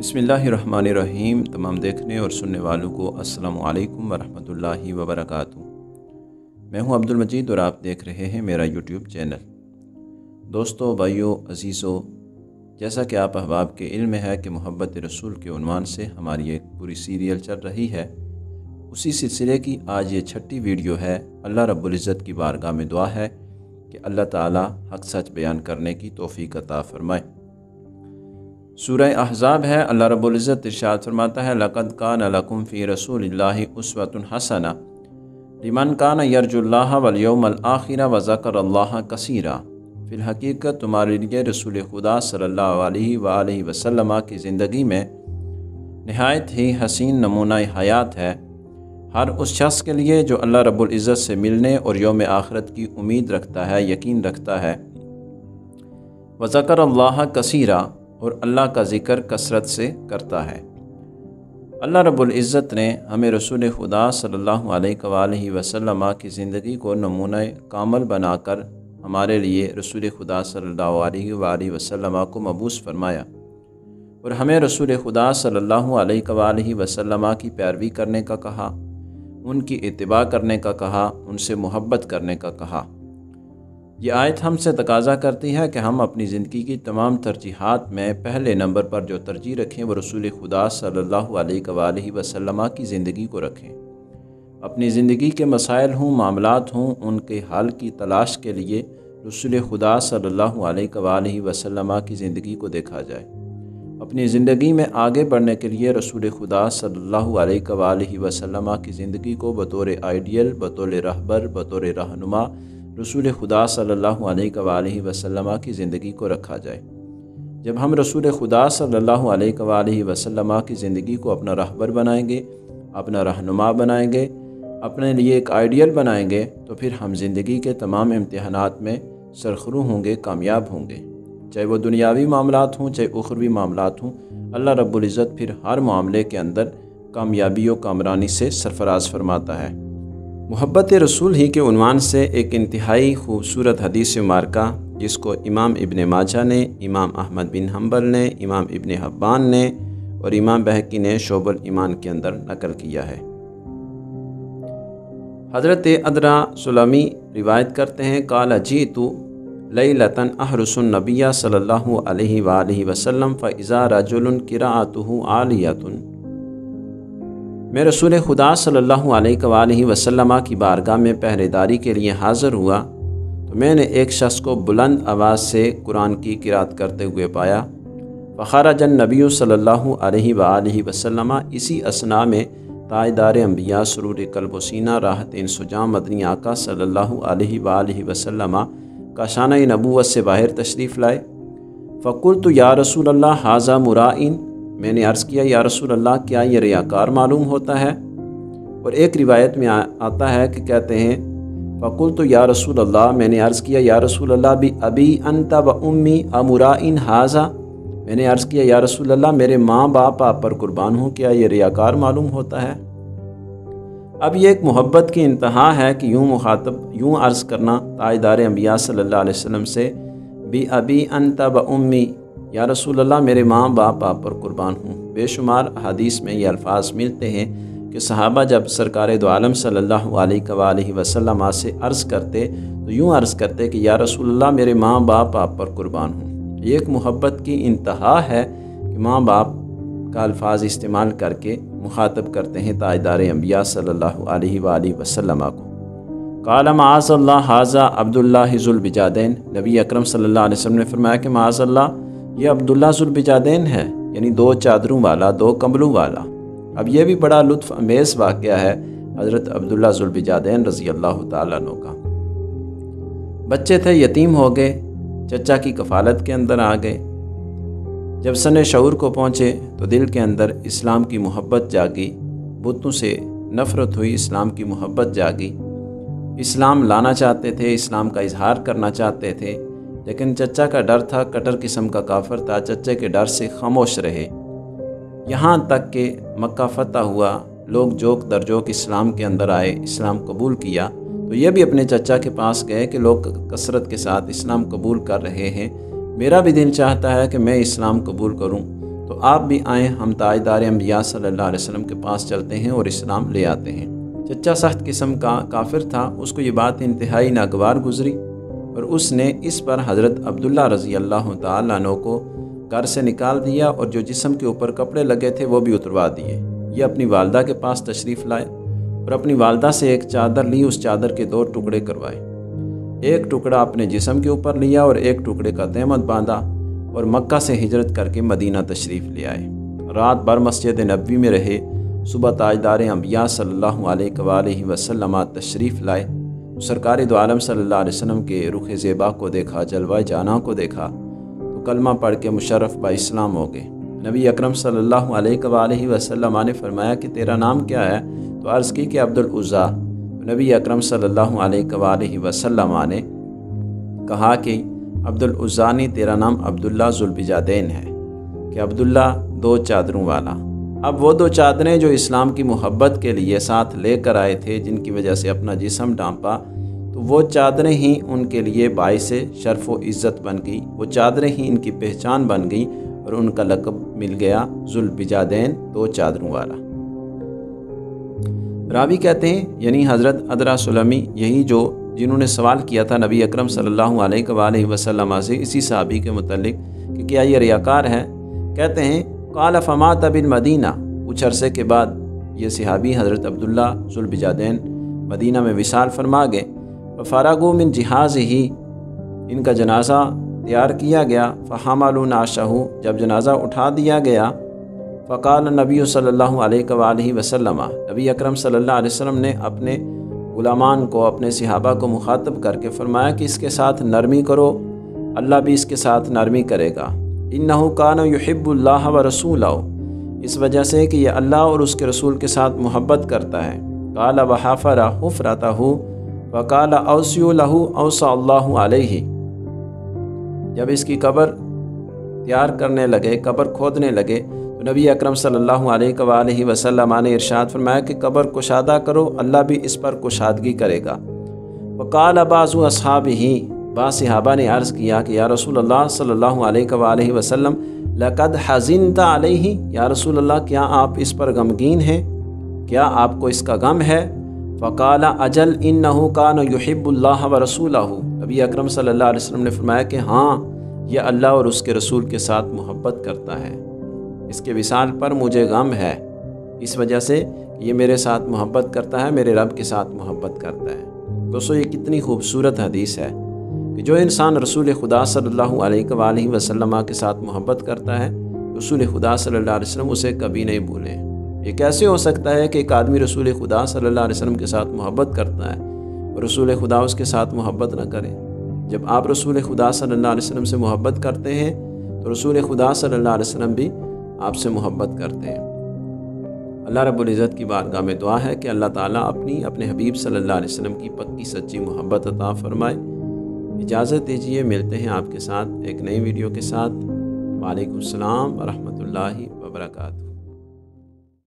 बिस्मिल्लाहिर्रहमानिर्रहीम। तमाम देखने और सुनने वालों को अस्सलामु अलैकुम वरहमतुल्लाहि वबरकातुहू। मैं हूं अब्दुल मजीद और आप देख रहे हैं मेरा यूट्यूब चैनल। दोस्तों, भाइयों, अज़ीज़ों, जैसा कि आप अहबाब के इल्म है कि मोहब्बत रसूल के उन्वान से हमारी एक पूरी सीरियल चल रही है, उसी सिलसिले की आज ये छठी वीडियो है। अल्लाह रब्बुल इज़्ज़त की बारगाह में दुआ है कि अल्लाह ताला हक़ सच बयान करने की तौफ़ीक़ अता फ़रमाए। सूरह अहज़ाब है। अल्लाह रब्बुल इज़्ज़त इरशाद फरमाता है, लक़द कान लकुम फ़ी रसूलिल्लाहि उस्वतुन हसना लिमन कान यरजुल्लाह वल यौमल आखिर व ज़करल्लाह कसीरा। फ़िल हकीकत तुम्हारे लिए रसूल खुदा सल्लल्लाहु अलैहि वसल्लम की ज़िंदगी में नहायत ही हसीन नमूना हयात है हर उस शख्स के लिए जो अल्लाह रब्बुल इज़्ज़त से मिलने और यौम आखिरत की उम्मीद रखता है, यकीन रखता है। व ज़करल्लाह कसीरा, और अल्लाह का ज़िक्र कसरत से करता है। अल्लाह रब्बुल इज़्ज़त ने हमें रसूल खुदा सल्लल्लाहु अलैहि वसल्लम की ज़िंदगी को नमूना कामल बनाकर हमारे लिए रसूल खुदा सल्लल्लाहु अलैहि वसल्लम को मबूस फरमाया और हमें रसूल खुदा सल्लल्लाहु अलैहि वसल्लम की पैरवी करने का कहा, उनकी इत्तिबा करने का कहा, उनसे मोहब्बत करने का कहा। ये आयत हमसे तकाज़ा करती है कि हम अपनी ज़िंदगी की तमाम तरजीहात में पहले नंबर पर जो तरजीह रखें वो रसूल खुदा सल्लल्लाहु अलैहि वसल्लम की ज़िंदगी को रखें। अपनी ज़िंदगी के मसाइल हों, मामलात हों, उनके हल की तलाश के लिए रसूल खुदा सल्लल्लाहु अलैहि वसल्लम की ज़िंदगी को देखा जाए। अपनी ज़िंदगी में आगे बढ़ने के लिए रसूल खुदा सल्लल्लाहु अलैहि वसल्लम की ज़िंदगी को बतौर आइडियल, बतौर रहबर, बतौर रहनुमा रसूल खुदा सल्लल्लाहु अलैहि वसल्लम की ज़िंदगी को रखा जाए। जब हम रसूल खुदा सल्लल्लाहु अलैहि वसल्लम की ज़िंदगी को अपना रहबर बनाएंगे, अपना रहनुमा बनाएंगे, अपने लिए एक आइडियल बनाएंगे, तो फिर हम ज़िंदगी के तमाम इम्तिहानात में सरखरू होंगे, कामयाब होंगे। चाहे वो दुनियावी मामलात हों, चाहे उखरवी मामलात हों, अल्लाह रब्बुल इज़्ज़त फिर हर मामले के अंदर कामयाबी और कामरानी से सरफराज फरमाता है। मोहब्बत रसूल ही के उन्वान से एक इंतहाई खूबसूरत हदीस मुबारका, जिसको इमाम इब्न माजा ने, इमाम अहमद बिन हम्बल ने, इमाम इब्न हब्बान ने और इमाम बहकी ने शोबल ईमान के अंदर नकल किया है। हज़रत अदरा सुलमी रिवायत करते हैं, काला जीतु लैलतन अहरुसुन नबिया सल्लल्लाहु अलैहि वसल्लम फ़इज़ा रजुलुन क़िराअतुहु आलियतुन। मैं रसूल खुदा सल्लल्लाहु अलैहि वसल्लम की बारगाह में पहरेदारी के लिए हाज़िर हुआ तो मैंने एक शख्स को बुलंद आवाज़ से कुरान की क़िराअत करते हुए पाया। फ़ख़रजन नबी सल्लल्लाहु अलैहि वसल्लम, इसी असना में ताजदार अंबिया सुरूर क़ल्ब व सीना राहत इंसुजाम मदनी आका सल्लल्लाहु अलैहि वसल्लम का शान नबूवत से बाहर तशरीफ़ लाए। फ़क़ुल्तु या रसूल अल्लाह हाज़ा मुराइन, मैंने अर्ज़ किया, या रसूल अल्लाह, क्या ये रियाकार मालूम होता है? और एक रिवायत में आता है कि कहते हैं, फ़क़ुल्तु या रसूल अल्लाह, मैंने अर्ज़ किया, या रसूल अल्लाह, बि अबी अंता व उम्मी अमुराइन हाज़ा, मैंने अर्ज़ किया, या रसूल अल्लाह, मेरे माँ बाप आप पर कुर्बान हूँ, क्या ये रियाकार मालूम होता है? अब ये एक मोहब्बत की इंतहा है कि यूँ अर्ज़ करना ताजदार अंबिया सल्लल्लाहु अलैहि वसल्लम से, बि अबी अंता व उम्मी, या रसूल अल्लाह, मेरे माँ बाप आप पर कुर्बान हूँ। बेशुमार हदीस में ये अल्फाज मिलते हैं कि सहाबा जब सरकार दो आलम सल्लल्लाहु अलैहि वसल्लम से अर्ज़ करते तो यूँ अर्ज़ करते कि या रसूल अल्लाह, मेरे माँ बाप आप पर कुर्बान हूँ। ये एक मोहब्बत की इंतहा है कि माँ बाप का अल्फाज इस्तेमाल करके मुखातब करते हैं ताजदार अंबिया सल्लल्लाहु अलैहि वसल्लम को। काला माअज़ल्लाह हाज़ा अब्दुल्लाह ज़ुल बिजादैन, नबी अकरम सल्लल्लाहु अलैहि वसल्लम ने फरमाया कि माअज़ल्लाह, ये अब्दुल्ला ज़ुल बिजादैन है, यानी दो चादरों वाला, दो कम्बलों वाला। अब यह भी बड़ा लुत्फ़ अमेज़ वाक़या है हज़रत अब्दुल्ला ज़ुल बिजादैन रज़ी अल्लाह तआला अन्हु का। बच्चे थे, यतीम हो गए, चचा की कफ़ालत के अंदर आ गए। जब सने शऊर को पहुँचे तो दिल के अंदर इस्लाम की मोहब्बत जागी, बुतों से नफ़रत हुई, इस्लाम की मोहब्बत जागी। इस्लाम लाना चाहते थे, इस्लाम का इजहार करना चाहते थे, लेकिन चचा का डर था, कटर किस्म का काफिर था, चचे के डर से खामोश रहे। यहाँ तक कि मक्का फतह हुआ, लोग जोक दर जोक इस्लाम के अंदर आए, इस्लाम कबूल किया, तो ये भी अपने चचा के पास गए कि लोग कसरत के साथ इस्लाम कबूल कर रहे हैं, मेरा भी दिल चाहता है कि मैं इस्लाम कबूल करूँ। تو آپ بھی آئیں، ہم تاجدار انبیاء صلی اللہ علیہ وسلم کے پاس چلتے ہیں اور اسلام لے آتے ہیں۔ چچا سخت قسم کا کافر تھا، اس کو یہ بات انتہائی ناگوار گزری اور اس نے اس پر حضرت عبداللہ رضی اللہ تعالیٰ عنہ کو گھر سے نکال دیا اور جو جسم کے اوپر کپڑے لگے تھے وہ بھی اتروا دیے۔ یہ اپنی والدہ کے پاس تشریف لائے اور اپنی والدہ سے ایک چادر لی، اس چادر کے 2 ٹکڑے کروائے۔ ایک ٹکڑا اپنے جسم کے اوپر لیا اور ایک ٹکڑے کا تہمت باندھا اور مکہ سے ہجرت کر کے مدینہ تشریف لے آئے۔ رات بھر مسجد نبوی میں رہے۔ صبح تاجدار انبیاء صلی اللہ علیہ وآلہ وسلم تشریف لائے۔ سرکار دو عالم صلی اللہ علیہ وسلم کے رخ زیبا کو دیکھا، جلوہ جاناں کو دیکھا تو کلمہ پڑھ کے مشرف با اسلام ہو گئے۔ نبی اکرم صلی اللہ علیہ وآلہ وسلم نے فرمایا کہ تیرا نام کیا ہے؟ تو عرض کی کہ عبدالعزیٰ۔ نبی اکرم صلی اللہ علیہ وآلہ وسلم نے کہا کہ عبدالعزیٰ نہیں، تیرا نام عبداللہ ذوالبجادین ہے، کہ عبداللہ 2 چادروں والا۔ اب وہ 2 چادریں جو اسلام کی محبت کے لیے ساتھ لے کر آئے تھے، جن کی وجہ سے اپنا جسم ڈھانپا، تو وہ چادریں ہی ان کے لیے باعث شرف و عزت بن گئی، وہ چادریں ہی ان کی پہچان بن گئی اور ان کا لقب مل گیا ذوالبجادین، 2 چادروں والا۔ راوی کہتے ہیں یعنی حضرت ادرا سلمی، یہی جو جنہوں نے سوال کیا تھا نبی اکرم صلی اللہ علیہ وآلہ وسلم سے اسی صحابی کے متعلق کہ کیا یہ ریاکار ہے، کہتے ہیں قال فمات بالمدینہ، کچھ عرصے کے بعد یہ صحابی حضرت عبداللہ ذوالبجادین مدینہ میں وصال فرما گئے۔ ففارغوا من جہاز ہی، ان کا جنازہ تیار کیا گیا۔ فحملوا نعشہ، جب جنازہ اٹھا دیا گیا، فقال نبی صلی اللہ علیہ وآلہ وسلم، نبی اکرم صلی اللہ علیہ وسلم نے اپنے غلامان کو، اپنے صحابہ کو مخاطب کر کے فرمایا کہ اس کے ساتھ نرمی کرو، اللہ بھی اس کے ساتھ نرمی کرے گا۔ انہ کان یحب اللہ ورسولہ، اس وجہ سے کہ یہ اللہ اور اس کے رسول کے ساتھ محبت کرتا ہے۔ قال وحفر حفرتہ وقال اوسعوا لہ اوسع اللہ علیہ، جب اس کی قبر تیار کرنے لگے، قبر کھودنے لگے، تو نبی اکرم صلی اللہ علیہ وآلہ وسلم نے ارشاد فرمایا کہ قبر کشادہ کرو، اللہ بھی اس پر کشادگی کرے گا۔ وقال بعض اصحابہ، بعض صحابہ نے عرض کیا کہ یا رسول اللہ صلی اللہ علیہ وآلہ وسلم لقد حزنت علیہ، یا رسول اللہ کیا آپ اس پر غمگین ہیں، کیا آپ کو اس کا غم ہے؟ فقال اجل انہ کان یحب اللہ ورسولہ، نبی اکرم صلی اللہ علیہ وسلم نے فرمایا کہ ہاں، یہ اللہ اور اس کے رسول کے ساتھ محبت کرتا ہے، اس کے وصال پر مجھے غم ہے، اس وجہ سے یہ میرے ساتھ محبت کرتا ہے، میرے رب کے ساتھ محبت کرتا ہے۔ دوستو یہ کتنی خوبصورت حدیث ہے کہ جو انسان رسول خدا صلی اللہ علیہ وآلہ وسلم کے ساتھ محبت کرتا ہے، رسول خدا صلی اللہ علیہ وسلم اسے کبھی نہیں بھولے۔ یہ کیسے ہو سکتا ہے کہ ایک آدمی رسول خدا صلی اللہ علیہ وسلم کے ساتھ محبت کرتا ہے اور رسول خدا اس کے ساتھ محبت نہ کرے؟ جب آپ رسول خدا صلی اللہ علیہ وسلم سے محبت کرتے ہیں تو رسول خدا صلی اللہ علیہ وسلم بھی آپ سے محبت کرتے ہیں۔ اللہ رب العزت کی بارگاہ میں دعا ہے کہ اللہ تعالیٰ اپنے حبیب صلی اللہ علیہ وسلم کی پکی سچی محبت عطا فرمائے۔ اجازت دیجیے، ملتے ہیں آپ کے ساتھ ایک نئی ویڈیو کے ساتھ۔ وعلیکم السلام ورحمۃ اللہ وبرکاتہ۔